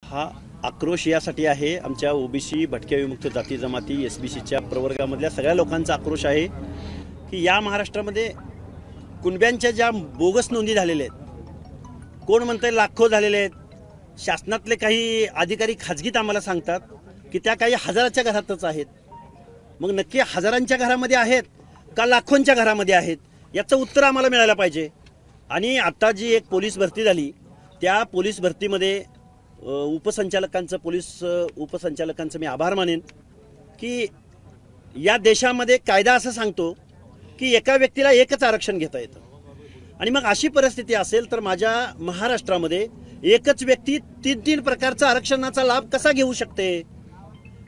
हा आक्रोश यासाठी आहे, आमच्या ओबीसी भटक्या विमुक्त जाती जमाती एसबीसीच्या प्रवर्गामधल्या सगळ्या लोकांचा आक्रोश आहे की या महाराष्ट्रामध्ये कुणब्यांच्या ज्या बोगस नोंदी झालेल्या आहेत, कोण म्हणतंय लाखो झालेले आहेत, शासनातले काही अधिकारी खाजगीत आम्हाला सांगतात की त्या काही हजाराच्या घरातच आहेत। मग नक्की हजारांच्या घरामध्ये आहेत का लाखोंच्या घरामध्ये आहेत, याचं उत्तर आम्हाला मिळायला पाहिजे। आणि आता जी एक पोलीस भरती झाली, त्या पोलीस भरतीमध्ये पोलीस उपसंचालकांचं मी आभार मानेन की या देशामध्ये कायदा असं सांगतो की एका व्यक्तीला एकच आरक्षण घेता येतं, आणि मग अशी परिस्थिती असेल तर माझ्या महाराष्ट्रामध्ये एकच व्यक्ती तीन तीन प्रकारचा आरक्षणाचा लाभ कसा घेऊ शकते।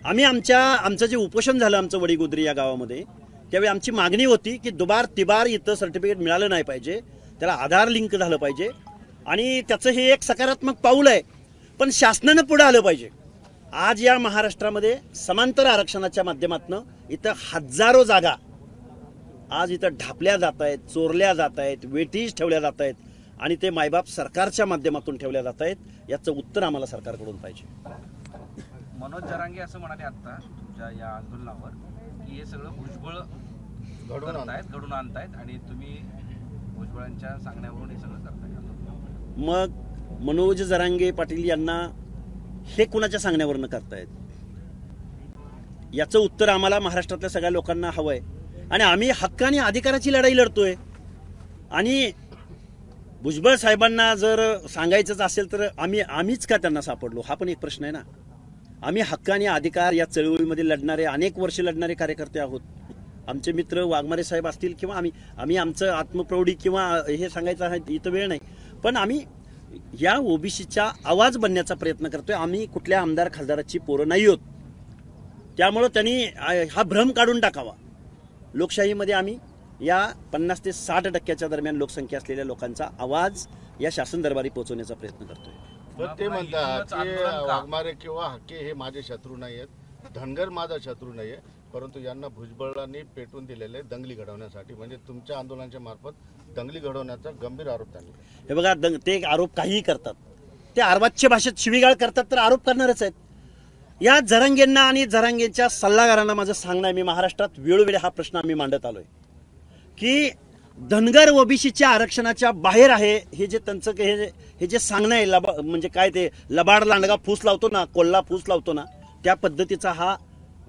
आम्ही आमचं जे उपोषण झालं आमचं वडीगोद्री या गावामध्ये, त्यावेळी आमची मागणी होती की दुबार तिबार इथं सर्टिफिकेट मिळालं नाही पाहिजे, त्याला आधार लिंक झालं पाहिजे, आणि त्याचं हे एक सकारात्मक पाऊल आहे, पण शासनानं पुढे आलं पाहिजे। आज या महाराष्ट्रामध्ये समांतर आरक्षणाच्या माध्यमातून इथं हजारो जागा आज इथं ढापल्या जात आहेत, चोरल्या जात आहेत, वेटीज ठेवल्या जात आहेत, आणि ते मायबाप सरकारच्या माध्यमातून ठेवल्या जात आहेत। याचं उत्तर आम्हाला सरकारकडून पाहिजे। मनोज जरांगे असं म्हणाले आता तुमच्या या आंदोलनावर की हे सगळं भुजबळ घडून आणतायत आणि तुम्ही भुजबळांच्या सांगण्यावरून हे सगळं करताय। मग मनोज जरांगे पाटील यांना हे कुणाच्या सांगण्यावरनं करतायत, याचं उत्तर आम्हाला महाराष्ट्रातल्या सगळ्या लोकांना हवंय, आणि आम्ही हक्क आणि अधिकाराची लढाई लढतोय। आणि भुजबळ साहेबांना जर सांगायचंच असेल तर आम्हीच का त्यांना सापडलो, हा पण एक प्रश्न आहे ना। आम्ही हक्क आणि अधिकार या चळवळीमध्ये लढणारे, अनेक वर्ष लढणारे कार्यकर्ते आहोत। आमचे मित्र वाघमारे साहेब असतील किंवा आम्ही आमचं आत्मप्रौढी किंवा हे सांगायचं आहे इथं वेळ नाही, पण आम्ही या ओबीसीचा आवाज बनण्याचा प्रयत्न करतोय। आम्ही कुठल्या आमदार खासदाराची पोरं नाही आहोत, त्यामुळं त्यांनी हा भ्रम काढून टाकावा। लोकशाहीमध्ये आम्ही या 50 ते 60% दरम्यान लोकसंख्या असलेल्या लोकांचा आवाज या शासन दरबारी पोहोचवण्याचा प्रयत्न करतोय। पण ते म्हणतात की वाघमारे किंवा हक्के हे माझे शत्रू नाही आहेत, धनगर माझा शत्रू नाही आहे, परंतु यांना भुजबळांनी पेटून दिलेले दंगली घडवण्यासाठी, म्हणजे तुमच्या आंदोलनाच्या मार्फत दंगली घडवण्याचा गंभीर आरोप त्यांनी। हे बघा, ते आरोप काहीही करतात, ते अर्वाच्य भाषेत शिवीगाळ करतात तर आरोप करणारच आहेत। या जरांगेंना आणि जरांगेंच्या सल्लागारांना माझं सांगणं आहे, मी महाराष्ट्रात वेळोवेळी हा प्रश्न आम्ही मांडत आलोय की धनगर ओबीसीच्या आरक्षणाच्या बाहेर आहे हे जे त्यांचं हे जे सांगणं आहे, म्हणजे काय ते लबाड लांडगा फूस लावतो ना, कोल्हा फूस लावतो ना, त्या पद्धतीचा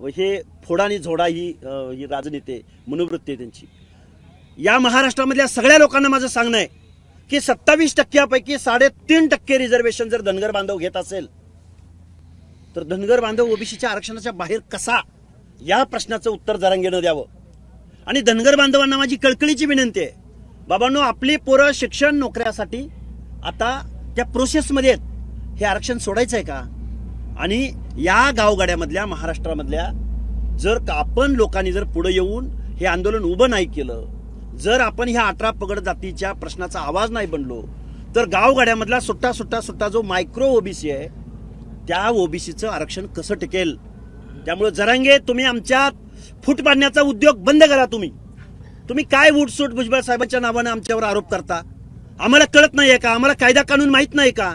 हे फोडा आणि झोडा ही राजनीती मनोवृत्ती आहे त्यांची। या महाराष्ट्रामधल्या सगळ्या लोकांना माझं सांगणं आहे की 27%पैकी 3.5% रिझर्वेशन जर धनगर बांधव घेत असेल तर धनगर बांधव ओबीसीच्या आरक्षणाच्या बाहेर कसा, या प्रश्नाचं उत्तर जरांगेनं द्यावं। आणि धनगर बांधवांना माझी कळकळीची विनंती आहे, बाबांनो, आपली पोरं शिक्षण नोकऱ्यासाठी आता त्या प्रोसेसमध्ये आहेत, हे आरक्षण सोडायचं आहे का? आणि या गावगाड्यामधल्या महाराष्ट्रामधल्या जर आपण लोकांनी जर पुढे येऊन हे आंदोलन उभं नाही केलं, जर आपण ह्या 18 पगड जातीच्या प्रश्नाचा आवाज नाही बनलो, तर गावगाड्यामधला सुट्टा जो मायक्रो ओबीसी आहे त्या ओबीसीचं आरक्षण कसं टिकेल? त्यामुळे जरांगे, तुम्ही आमच्यात फूट पाडण्याचा उद्योग बंद करा। तुम्ही काय उठसूट भुजबळ साहेबांच्या नावानं आमच्यावर आरोप करता? आम्हाला कळत नाहीये का? आम्हाला कायदा कानून माहित नाही का?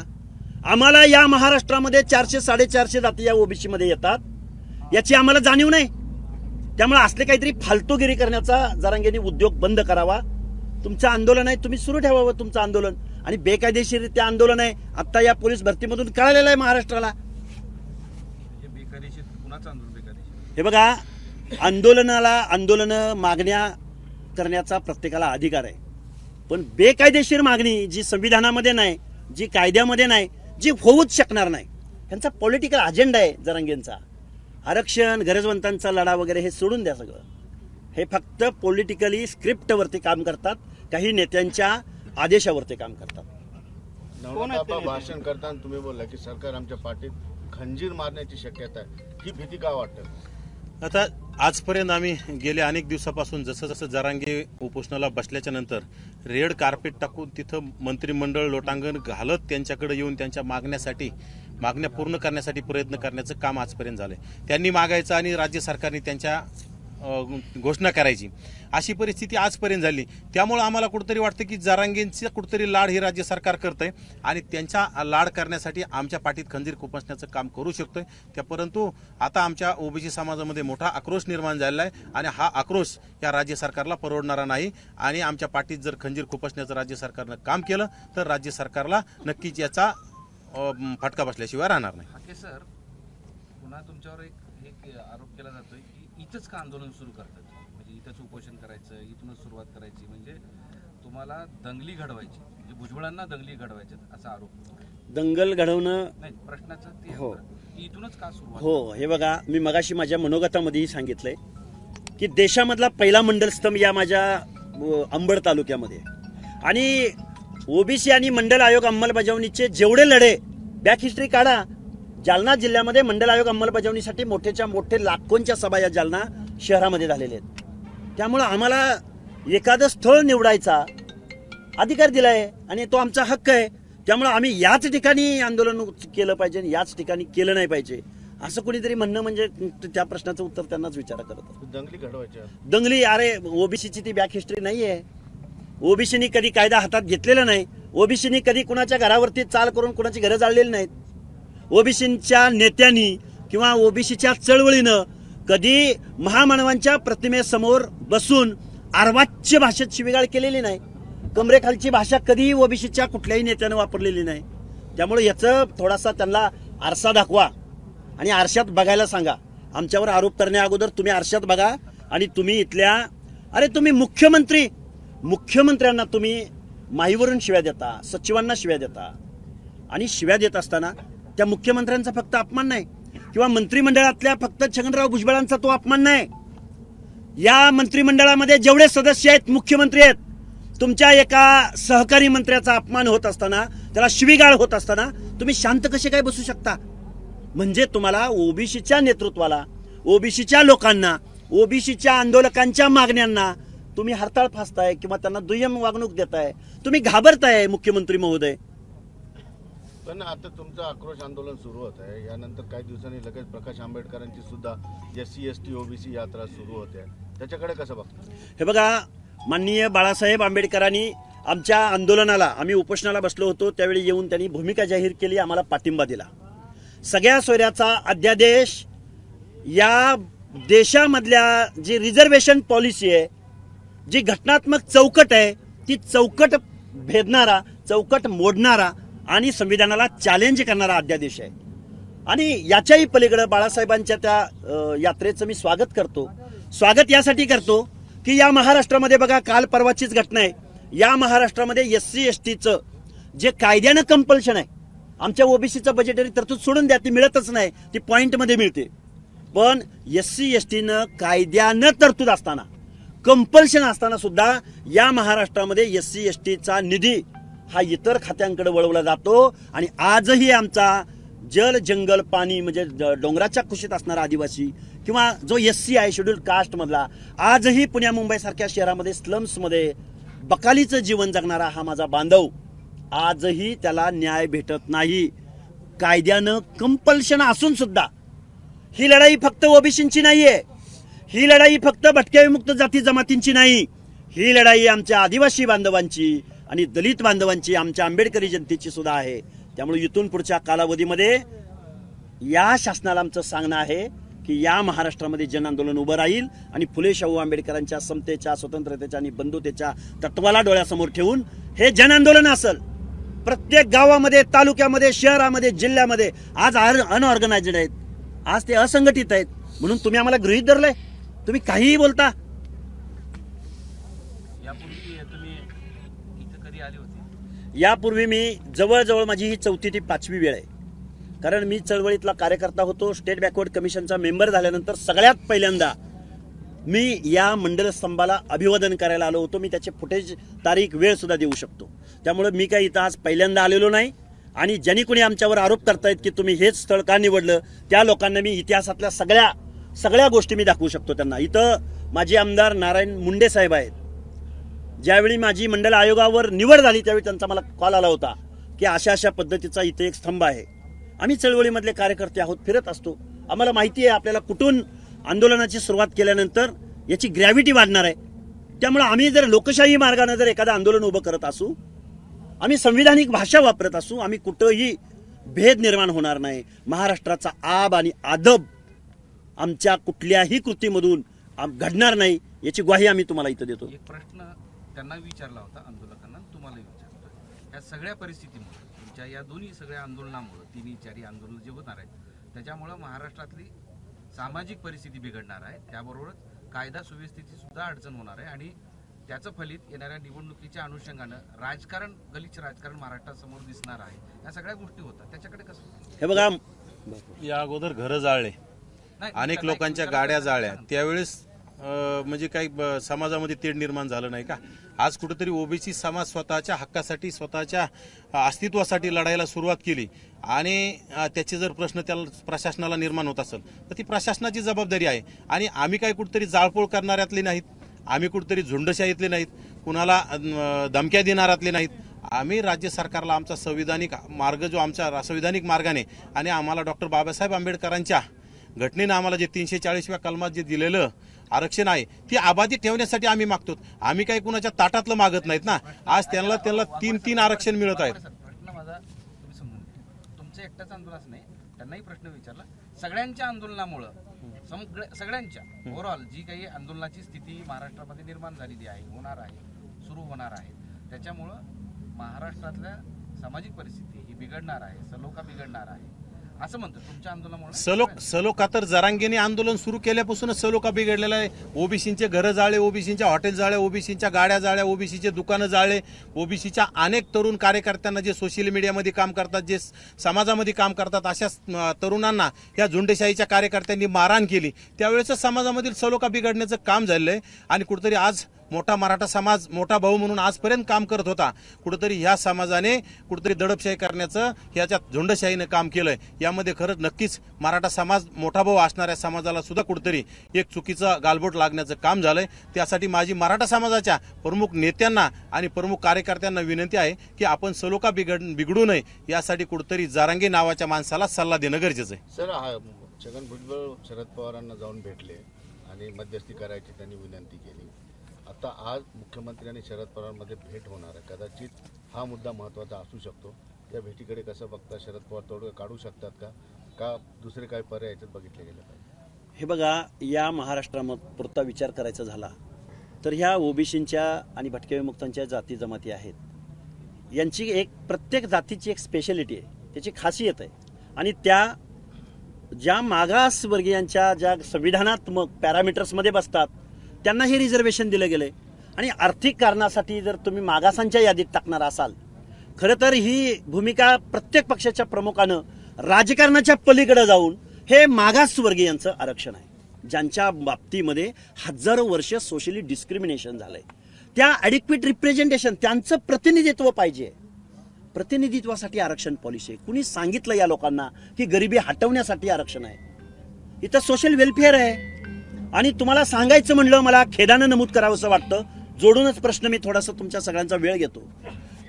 आम्हाला या महाराष्ट्रामध्ये 400-450 जाती या ओबीसी मध्ये येतात, याची आम्हाला जाणीव नाही। त्यामुळे असले काहीतरी फालतूगिरी करण्याचा जरांगेंनी उद्योग बंद करावा। तुमचं आंदोलन आहे, तुम्ही सुरू ठेवावं तुमचं आंदोलन, आणि बेकायदेशीरित्या आंदोलन आहे आता या पोलीस भरतीमधून कळालेलं आहे महाराष्ट्राला। हे बघा, आंदोलन मागण्या करण्याचा प्रत्येकाला अधिकार आहे, पण बेकायदेशीर मागणी जी संविधानामध्ये नाही, जी कायद्यामध्ये नाही, जी होऊच शकणार नाही, यांचा पॉलिटिकल अजेंडा आहे जरांगेंचा। आरक्षण, गरजवंतांचा लढा वगैरे हे सोडून द्या सगळं, हे फक्त पॉलिटिकली स्क्रिप्टवरती काम करतात, काही नेत्यांच्या आदेशावरती काम करतात। बाबा, भाषण करताना तुम्ही बोलला की सरकार आमच्या पाठीत खंजीर मारण्याची शक्यता आहे, ही भीती का वाटते? आता आजपर्यंत आम्ही गेल्या अनेक दिवसापासून जसं जरांगे उपोषणाला बसल्याच्या नंतर रेड कार्पेट टाकून तिथं मंत्रिमंडळ लोटांगण घालत त्यांच्याकडे येऊन त्यांच्या मागण्या पूर्ण करण्यासाठी प्रयत्न करण्याचं काम आजपर्यंत झालंय। त्यांनी मागायचं आणि राज्य सरकारने त्यांच्या घोषणा करायची, अशी परिस्थिती आजपर्यंत झाली. त्यामुळे आम्हाला कुठेतरी वाटतं की जरांगेंचा कुठेतरी लाड हे राज्य सरकार करतंय आणि त्यांच्या लाड करण्यासाठी आमच्या पाठीत खंजीर खुपसण्याचं काम करू शकतोय. परंतु आता आमच्या ओबीसी समाजामध्ये मोठा आक्रोश निर्माण झालेला आहे आणि हा आक्रोश या राज्य सरकारला परवडणारा नाही आणि आमच्या पाठीत जर खंजीर खुपसण्याचं राज्य सरकारनं काम केलं तर राज्य सरकारला नक्कीच याचा फटका बसल्याशिवाय राहणार नाही. हाके सर, पुन्हा तुमच्यावर एक आरोप केला जातोय की इथंच का आंदोलन सुरू करतात, म्हणजे इथंच उपोषण करायचं, इथूनच सुरुवात करायची, म्हणजे तुम्हाला दंगली घडवायची, म्हणजे भुजबळांना दंगली घडवायच्या असा आरोप. दंगल घडवणं नाही, प्रश्नाचं ते हो. की इथूनच का सुरुवात. हो, हे बघा, मी मगाशी माझ्या मनोगतामध्येही सांगितलंय की देशामधला पहिला मंडल स्तंभ या माझ्या अंबड तालुक्यामध्ये, आणि ओबीसी आणि मंडल आयोग अंमलबजावणीचे जेवढे लढे, बॅक हिस्ट्री काढा, जालना जिल्ह्यामध्ये मंडल आयोग अंमलबजावणीसाठी मोठेच्या मोठे लाखोंच्या सभा या जालना शहरामध्ये झालेल्या आहेत. त्यामुळं आम्हाला एखादं स्थळ निवडायचा अधिकार दिलाय आणि तो आमचा हक्क आहे. त्यामुळे आम्ही याच ठिकाणी आंदोलन केलं पाहिजे, याच ठिकाणी केलं नाही पाहिजे असं कुणीतरी म्हणणं म्हणजे त्या प्रश्नाचं उत्तर त्यांनाच विचारा करत. दंगली घडवायच्या, दंगली, अरे ओबीसीची ती बॅक हिस्ट्री नाहीये. ओबीसीनी कधी कायदा हातात घेतलेला नाही. ओबीसीनी कधी कुणाच्या घरावरती चाल करून कुणाची घरं जाळलेली नाहीत. ओबीसीच्या नेत्यांनी किंवा ओबीसीच्या चळवळीनं कधी महामानवांच्या प्रतिमेसमोर बसून अर्वाच्य भाषेत शिवीगाळ केलेली नाही. कमरेखालची भाषा कधीही ओबीसीच्या कुठल्याही नेत्यानं वापरलेली नाही. त्यामुळे याचं थोडासा त्यांना आरसा दाखवा आणि आरशात बघायला सांगा. आमच्यावर आरोप करण्या अगोदर तुम्ही आरशात बघा आणि तुम्ही इथल्या, अरे तुम्ही मुख्यमंत्र्यांना तुम्ही माहीवरून शिव्या देता, सचिवांना शिव्या देता, आणि शिव्या देत असताना त्या मुख्यमंत्र्यांचा फक्त अपमान नाही किंवा मंत्रिमंडळातल्या फक्त छगनराव भुजबळांचा तो अपमान नाही. या मंत्रिमंडळामध्ये जेवढे सदस्य आहेत, मुख्यमंत्री आहेत, तुमच्या एका सहकारी मंत्र्याचा अपमान होत असताना, त्याला शिवीगाळ होत असताना तुम्ही शांत कसे काय बसू शकता? म्हणजे तुम्हाला ओबीसीच्या नेतृत्वाला, ओबीसीच्या लोकांना, ओबीसीच्या आंदोलकांच्या मागण्यांना तुम्ही हरताळ फासताय किंवा त्यांना दुय्यम वागणूक देताय, तुम्ही घाबरताय मुख्यमंत्री महोदय. पण आता तुमचं आक्रोश आंदोलन सुरू होत आहे, यानंतर काही दिवसांनी लगेच प्रकाश आंबेडकरांची सुद्धा SC ST OBC यात्रा सुरू होते, त्याच्याकडे कसं बघता? हे बघा, माननीय बाळासाहेब आंबेडकरांनी आमच्या आंदोलनाला, आम्ही उपोषणाला बसलो होतो त्यावेळी येऊन त्यांनी भूमिका जाहीर केली, आम्हाला पाठिंबा दिला. सगळ्या सोयऱ्याचा अध्यादेश, या देशामधल्या जी रिझर्वेशन पॉलिसी आहे, जी घटनात्मक चौकट आहे, ती चौकट भेदणारा, चौकट मोडणारा आणि संविधानाला चॅलेंज करणारा अध्यादेश आहे. आणि याच्याही पलीकडे बाळासाहेबांच्या त्या यात्रेचं मी स्वागत करतो. स्वागत यासाठी करतो की या महाराष्ट्रामध्ये बघा, काल परवाचीच घटना आहे, या महाराष्ट्रामध्ये SC STचं जे कायद्यानं कंपल्शन आहे, आमच्या ओबीसीचं बजेटरी तरतूद सोडून द्या, ती मिळतच नाही, ती पॉइंटमध्ये मिळते. पण SC STनं कायद्यानं तरतूद असताना, कंपल्शन असताना सुद्धा या महाराष्ट्रामध्ये SC STचा निधी हा इतर खात्यांकडे वळवला जातो. आणि आजही आमचा जल, जंगल, पाणी म्हणजे डोंगराच्या कुशीत असणारा आदिवासी किंवा जो SC आहे शेड्यूल कास्ट मधला, आजही पुण्या मुंबई सारख्या शहरामध्ये स्लम्समध्ये बकालीचं जीवन जगणारा हा माझा बांधव, आजही त्याला न्याय भेटत नाही. कायद्यानं कंपल्शन असून सुद्धा ही लढाई फक्त ओबीसींची नाहीये, ही लढाई फक्त भटक्या विमुक्त जाती जमातींची नाही, ही लढाई आमच्या आदिवासी बांधवांची आणि दलित बांधवांची, आमच्या आंबेडकरी जनतेची सुद्धा आहे. त्यामुळे इथून पुढच्या कालावधीमध्ये या शासनाला आमचं सांगणं आहे की या महाराष्ट्रामध्ये जन आंदोलन उभं राहील आणि फुले शाहू आंबेडकरांच्या समतेच्या, स्वतंत्रतेच्या आणि बंधुतेच्या तत्वाला डोळ्यासमोर ठेवून हे जन आंदोलन असेल. प्रत्येक गावामध्ये, तालुक्यामध्ये, शहरामध्ये, जिल्ह्यामध्ये आज अनऑर्गनायझेड आहेत, आज ते असंघटित आहेत, म्हणून तुम्ही आम्हाला गृहीत धरलंय, तुम्ही काहीही बोलता. यापूर्वी मी जवळजवळ माझी ही 4थी ते 5वी वेळ आहे, कारण मी चळवळीतला कार्यकर्ता होतो. स्टेट बॅकवर्ड कमिशनचा मेंबर झाल्यानंतर सगळ्यात पहिल्यांदा मी या मंडल स्तंभाला अभिवादन करायला आलो होतो. मी त्याचे फुटेज, तारीख, वेळ सुद्धा देऊ शकतो. त्यामुळे मी काही इथं आज पहिल्यांदा आलेलो नाही. आणि ज्यांनी कोणी आमच्यावर आरोप करतायत की तुम्ही हेच स्थळ का निवडलं, त्या लोकांना मी इतिहासातल्या सगळ्या गोष्टी मी दाखवू शकतो त्यांना. इथं माझे आमदार नारायण मुंडे साहेब आहेत, ज्यावेळी माझी मंडल आयोगावर निवड झाली त्यावेळी त्यांचा मला कॉल आला होता की अशा पद्धतीचा इथे एक स्तंभ आहे. आम्ही चळवळीमधले कार्यकर्ते आहोत, फिरत असतो, आम्हाला माहिती आहे आपल्याला कुठून आंदोलनाची सुरुवात केल्यानंतर याची ग्रॅव्हिटी वाढणार आहे. त्यामुळे आम्ही जर लोकशाही मार्गाने जर एखादं आंदोलन उभं करत असू, आम्ही संविधानिक भाषा वापरत असू, आम्ही कुठंही भेद निर्माण होणार नाही. महाराष्ट्राचा आब आणि आदब आमच्या कुठल्याही कृतीमधून घडणार नाही याची ग्वाही आम्ही तुम्हाला इथं देतो. एक प्रश्न त्यांना विचारला होता आंदोलकांना, तुम्हालाही विचारतो. या सगळ्या परिस्थितीमुळे, तुमच्या या दोन्ही सगळ्या आंदोलनामुळे, तिन्ही चारी आंदोलन जे होणार आहेत त्याच्यामुळे महाराष्ट्रातली सामाजिक परिस्थिती बिघडणार आहे, त्याबरोबरच कायदा सुव्यवस्थेची सुद्धा अडचण होणार आहे आणि त्याचं फलित येणाऱ्या निवडणुकीच्या अनुषंगानं राजकारण, गलिच्छ राजकारण महाराष्ट्रासमोर दिसणार आहे. या सगळ्या गोष्टी होतात, त्याच्याकडे कसं? हे बघा, या अगोदर घरं जाळले, अनेक लोकांच्या गाड्या जाळल्या, त्यावेळेस म्हणजे काही समाजामध्ये तेढ निर्माण झालं नाही का? आज कुठेतरी ओबीसी समाज स्वतःच्या हक्कासाठी, स्वतःच्या अस्तित्वासाठी लढायला सुरुवात केली आणि त्याचे जर प्रश्न त्याला प्रशासनाला निर्माण होत असेल तर ती प्रशासनाची जबाबदारी आहे. आणि आम्ही काही कुठेतरी जाळपोळ करणाऱ्यातले नाहीत, आम्ही कुठेतरी झुंडशाहीतले नाहीत, कुणाला धमक्या देणाऱ्यातले नाहीत. आम्ही राज्य सरकारला आमचा संविधानिक मार्ग, जो आमच्या संविधानिक मार्गाने आणि आम्हाला डॉक्टर बाबासाहेब आंबेडकरांच्या घटनेनं आम्हाला जे 340व्या कलमात जे दिलेलं आरक्षण आहे ती आबादी ठेवण्यासाठी आम्ही मागतो. आम्ही काही कुणाच्या ताटातलं मागत नाहीत ना. आज त्यांना 3 आरक्षण मिळत आहेत. प्रश्न माझा तुम्ही समजून घ्या. तुमचं एकटाच आंदोलन नाही, त्यांनाही प्रश्न विचारला. सगळ्यांच्या आंदोलनामुळं, सगळ्यांच्या ओव्हरऑल जी काही आंदोलनाची स्थिती महाराष्ट्रामध्ये निर्माण झालेली आहे, होणार आहे, सुरू होणार आहे, त्याच्यामुळं महाराष्ट्रातल्या सामाजिक परिस्थिती ही बिघडणार आहे, सलोखा बिघडणार आहे असं म्हणतो. तुमच्या आंदोलनामुळे सलोखा तर जरांगेने आंदोलन सुरू केल्यापासूनच सलोखा बिघडलेला आहे. ओबीसीचे घरं जाळे, ओबीसीच्या हॉटेल जाळे, ओबीसीच्या गाड्या जाळ्या, ओबीसीचे दुकानं जाळे, ओबीसीच्या अनेक तरुण कार्यकर्त्यांना जे सोशल मीडियामध्ये काम करतात, जे समाजामध्ये काम करतात, अशा तरुणांना या झुंडशाहीच्या कार्यकर्त्यांनी मारहाण केली. त्यावेळेस समाजामधील सलोखा बिघडण्याचं काम झालेलं आहे आणि कुठेतरी आज मोठा मराठा समाज मोठा भाऊ म्हणून आजपर्यंत काम करत होता, कुठेतरी ह्या समाजाने कुठेतरी दडपशाही करण्याचं, ह्याच्यात झुंडशाहीनं काम केलंय. यामध्ये खरंच नक्कीच मराठा समाज मोठा भाऊ असणाऱ्या समाजाला सुद्धा कुठेतरी एक चुकीचं गालबोट लागण्याचं काम झालंय. त्यासाठी माझी मराठा समाजाच्या प्रमुख नेत्यांना आणि प्रमुख कार्यकर्त्यांना विनंती आहे की आपण सलोखा बिघडू नये, यासाठी कुठेतरी जरांगे नावाच्या माणसाला सल्ला देणं गरजेचं आहे. सर, छगन भुजबळ शरद पवारांना जाऊन भेटले आणि मध्यस्थी करायची त्यांनी विनंती केली. आता आज मुख्यमंत्री आणि शरद पवारांमध्ये भेट होणार आहे, कदाचित हा मुद्दा महत्त्वाचा असू शकतो. या भेटीकडे कसं बघता? शरद पवार तोडगा काढू शकतात का दुसरे काही पर्याय याच्यात बघितले गेले पाहिजे? हे बघा, या महाराष्ट्रापुरता विचार करायचा झाला तर ह्या ओबीसींच्या आणि भटक्या विमुक्तांच्या जाती जमाती आहेत, यांची एक प्रत्येक जातीची एक स्पेशालिटी आहे, त्याची खासियत आहे. आणि त्या ज्या मागासवर्गीयांच्या ज्या संविधानात्मक पॅरामीटर्समध्ये बसतात त्यांना हे रिझर्वेशन दिलं गेलंय. आणि आर्थिक कारणासाठी जर तुम्ही मागासांच्या यादीत टाकणार असाल, खरं तर ही भूमिका प्रत्येक पक्षाच्या प्रमुखानं राजकारणाच्या पलीकडे जाऊन हे मागासवर्गीयांचं आरक्षण आहे, ज्यांच्या बाबतीमध्ये हजारो वर्ष सोशली डिस्क्रिमिनेशन झालंय, त्या ॲडिक्वेट रिप्रेझेंटेशन, त्यांचं प्रतिनिधित्व पाहिजे. प्रतिनिधित्वासाठी आरक्षण पॉलिसी आहे. कुणी सांगितलं या लोकांना की गरिबी हटवण्यासाठी आरक्षण आहे? इथं सोशल वेलफेअर आहे. आणि तुम्हाला सांगायचं म्हणलं, मला खेदानं नमूद करावंसं वाटतं, जोडूनच प्रश्न मी थोडासा तुमच्या सगळ्यांचा वेळ घेतो.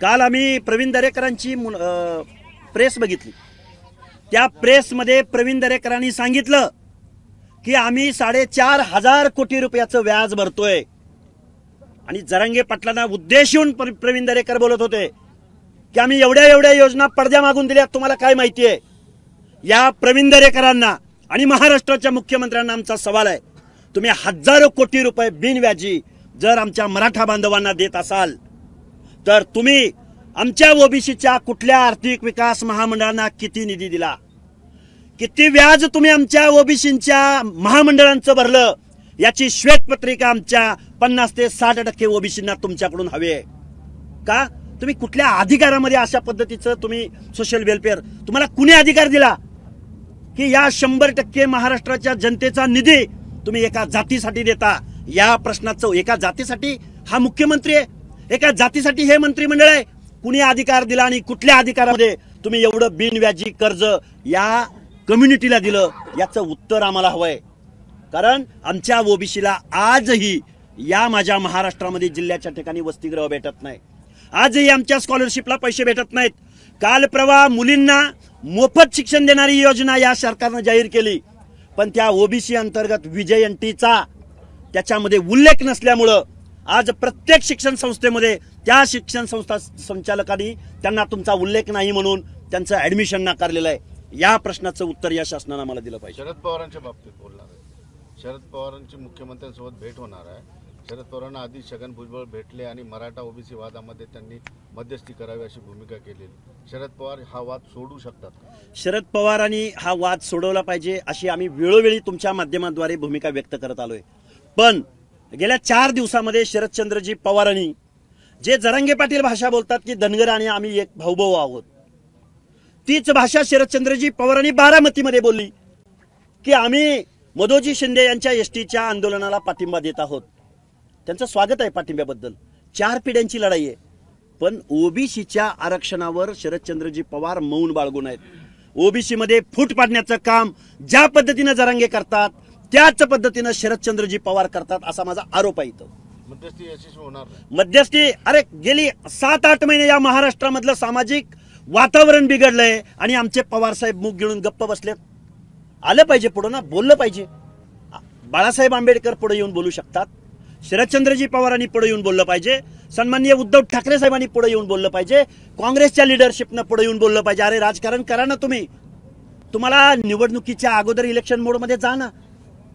काल आम्ही प्रवीण दरेकरांची प्रेस बघितली. त्या प्रेसमध्ये प्रवीण दरेकरांनी सांगितलं की आम्ही 4,500 कोटी रुपयाचं व्याज भरतोय. आणि जरांगे पाटलांना उद्देशून प्रवीण दरेकर बोलत होते की आम्ही एवढ्या योजना पडद्या मागून दिल्या, तुम्हाला काय माहिती आहे? या प्रवीण दरेकरांना आणि महाराष्ट्राच्या मुख्यमंत्र्यांना आमचा सवाल आहे, तुम्ही हजारो कोटी रुपये बिनव्याजी जर आमच्या मराठा बांधवांना देत असाल तर तुम्ही आमच्या ओबीसीच्या कुठल्या आर्थिक विकास महामंडळांना किती निधी दिला, किती व्याज तुम्ही आमच्या ओबीसीच्या महामंडळांचं भरलं, याची श्वेतपत्रिका आमच्या 50 ते 60% ओबीसींना तुमच्याकडून हवी आहे का? तुम्ही कुठल्या अधिकारामध्ये अशा पद्धतीचं तुम्ही सोशल वेलफेअर, तुम्हाला कुणी अधिकार दिला की या 100% महाराष्ट्राच्या जनतेचा निधी तुम्ही एका जातीसाठी देता? या प्रश्नाचं, एका जातीसाठी हा मुख्यमंत्री आहे, एका जातीसाठी हे मंत्रिमंडळ आहे, कुणी अधिकार दिला आणि कुठल्या अधिकारामध्ये तुम्ही एवढं बिनव्याजी कर्ज या कम्युनिटीला दिलं? याचं उत्तर आम्हाला हवंय. कारण आमच्या ओबीसीला आजही या माझ्या महाराष्ट्रामध्ये जिल्ह्याच्या ठिकाणी वसतिगृह भेटत नाही, आजही आमच्या स्कॉलरशिपला पैसे भेटत नाहीत. काल परवा मुलींना मोफत शिक्षण देणारी योजना या सरकारनं जाहीर केली, पण त्या ओबीसी अंतर्गत विजयंतीचा त्याच्यामध्ये उल्लेख नसल्यामुळं आज प्रत्येक शिक्षण संस्थेमध्ये त्या शिक्षण संस्था संचालकांनी त्यांना तुमचा उल्लेख नाही म्हणून त्यांचं ऍडमिशन नाकारलेलं आहे. या प्रश्नाचं उत्तर या शासनानं मला दिलं पाहिजे. शरद पवारांच्या बाबतीत बोलणार आहे. शरद पवारांची मुख्यमंत्र्यांसोबत भेट होणार आहे. शरद पवारांना आधी छगन भुजबळ भेटले आणि मराठा ओबीसी वादामध्ये त्यांनी मध्यस्थी करावी अशी भूमिका केलेली. शरद पवार हा वाद सोडू शकतात. शरद पवारांनी हा वाद सोडवला पाहिजे अशी आम्ही वेळोवेळी तुमच्या माध्यमाद्वारे भूमिका व्यक्त करत आलोय. पण गेल्या 4 दिवसामध्ये शरदचंद्रजी पवारांनी जे जरांगे पाटील भाषा बोलतात की धनगर आणि आम्ही एक भाऊभाऊ आहोत, तीच भाषा शरदचंद्रजी पवारांनी बारामतीमध्ये बोलली की आम्ही मधोजी शिंदे यांच्या एसटीच्या आंदोलनाला पाठिंबा देत आहोत. त्यांचं स्वागत आहे पाठिंब्याबद्दल. 4 पिढ्यांची लढाई आहे. पण ओबीसीच्या आरक्षणावर शरदचंद्रजी पवार मौन बाळगून आहेत. ओबीसी मध्ये फूट पाडण्याचं काम ज्या पद्धतीनं जरांगे करतात त्याच पद्धतीनं शरदचंद्रजी पवार करतात असा माझा आरोप आहे. इथं मध्यस्थी यशस्वी होणार नाही. मध्यस्थी अरे गेली 7-8 महिने या महाराष्ट्रामधलं सामाजिक वातावरण बिघडलंय आणि आमचे पवार साहेब मुख गिळून गप्प बसलेत. आलं पाहिजे पुढं ना, बोललं पाहिजे. बाळासाहेब आंबेडकर पुढे येऊन बोलू शकतात. शरदचंद्रजी पवारांनी पुढे येऊन बोललं पाहिजे. सन्माननीय उद्धव ठाकरे साहेबांनी पुढे येऊन बोललं पाहिजे. काँग्रेसच्या लिडरशिपनं पुढे येऊन बोललं पाहिजे. अरे राजकारण करा ना तुम्ही. तुम्हाला निवडणुकीच्या अगोदर इलेक्शन मोडमध्ये जा ना.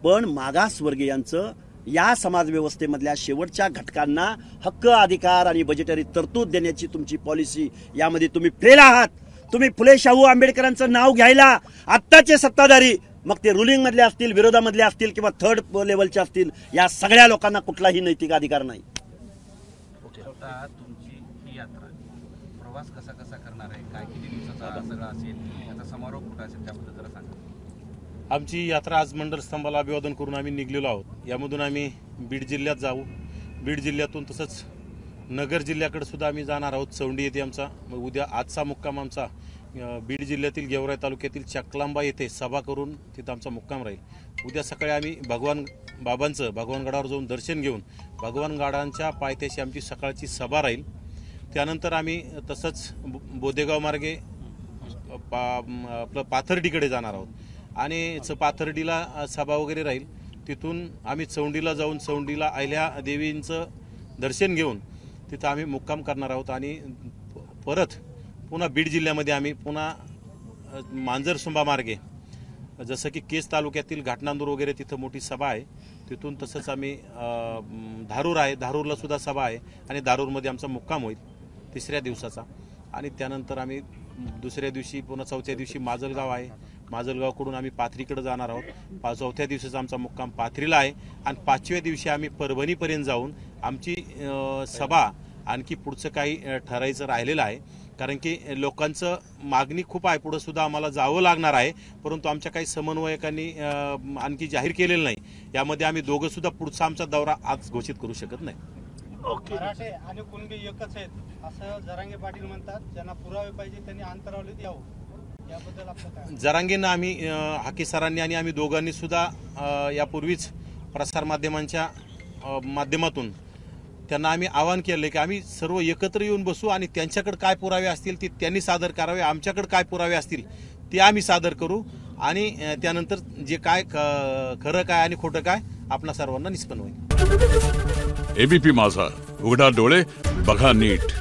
पण मागासवर्गीयांचं या समाज व्यवस्थेमधल्या शेवटच्या घटकांना हक्क, अधिकार आणि बजेटरी तरतूद देण्याची तुमची पॉलिसी, यामध्ये तुम्ही फेल आहात. तुम्ही फुले शाहू आंबेडकरांचं नाव घ्यायला आत्ताचे सत्ताधारी, मग ते रुलिंग मधले असतील, विरोधामधले असतील किंवा थर्ड लेवलचे असतील, या सगळ्या लोकांना कुठलाही नैतिक अधिकार नाही. आता तुमची ही यात्रा प्रवास कसा कसा करणार आहे, काय किती दिवसाचा सगळं असेल, याचा समारोप कुठं असेल त्याबद्दल जरा सांगा. आमची यात्रा आज मंडल स्तंभाला अभिवादन करून आम्ही निघलेलो आहोत. यामधून आम्ही बीड जिल्ह्यात जाऊ. बीड जिल्ह्यातून तसंच नगर जिल्ह्याकडे सुद्धा आम्ही जाणार आहोत. चौंडी येथे आमचा उद्या आजचा मुक्काम आमचा बीड जिल्ह्यातील गेवराई तालुक्यातील चकलांबा येथे सभा करून तिथं आमचा मुक्काम राहील. उद्या सकाळी आम्ही भगवान बाबांचं भगवानगडावर जाऊन दर्शन घेऊन भगवानगडांच्या पायथ्याशी आमची सकाळची सभा राहील. त्यानंतर आम्ही तसंच बोदेगाव मार्गे आपलं पाथर्डीकडे जाणार आहोत आणि पाथर्डीला सभा वगैरे राहील. तिथून आम्ही चौंडीला जाऊन चौंडीला अहिल्या देवींचं दर्शन घेऊन तिथं आम्ही मुक्काम करणार आहोत आणि परत पुन्हा बीड जिल्ह्यामध्ये आम्ही पुन्हा मांजरसुंबा मार्गे जसं की केस तालुक्यातील घाटनांदूर वगैरे तिथं मोठी सभा आहे. तिथून तसंच आम्ही धारूर आहे, धारूरला सुद्धा सभा आहे आणि धारूरमध्ये आमचा मुक्काम होईल 3ऱ्या दिवसाचा. आणि त्यानंतर आम्ही दुसऱ्या दिवशी पुन्हा 4थ्या दिवशी माजलगाव आहे. माजलगावकडून आम्ही पाथरीकडे जाणार आहोत. 4थ्या दिवसाचा आमचा मुक्काम पाथरीला आहे आणि 5व्या दिवशी आम्ही परभणीपर्यंत जाऊन आमची सभा आणखी पुढचं काही ठरायचं राहिलेलं आहे. कारण की लोकांचं मागणी खूप आहे, पुढं सुद्धा आम्हाला जावं लागणार आहे. परंतु आमच्या काही समन्वयकांनी आणखी जाहीर केलेलं नाही. यामध्ये आम्ही दोघं सुद्धा पुढचा आमचा दौरा आज घोषित करू शकत नाही. मराठे आणि कुणबी एकच आहेत असं जरांगे पाटील म्हणतात. ज्यांना पुरावे पाहिजे त्यांनी अंतरावलीत यावं, याबद्दल आपलं काय? जरांगेंना आम्ही हाके सरांनी आणि आम्ही दोघांनी सुद्धा यापूर्वीच प्रसारमाध्यमांच्या माध्यमातून त्यांना आम्ही आवाहन केलं की आम्ही सर्व एकत्र येऊन बसू आणि त्यांच्याकडे काय पुरावे असतील ते त्यांनी सादर करावे, आमच्याकडे काय पुरावे असतील ते आम्ही सादर करू आणि त्यानंतर जे काय खरं काय आणि खोटं काय आपणा सर्वांना निष्पन्न होईल. एबीपी माझा, उघडा डोळे बघा नीट.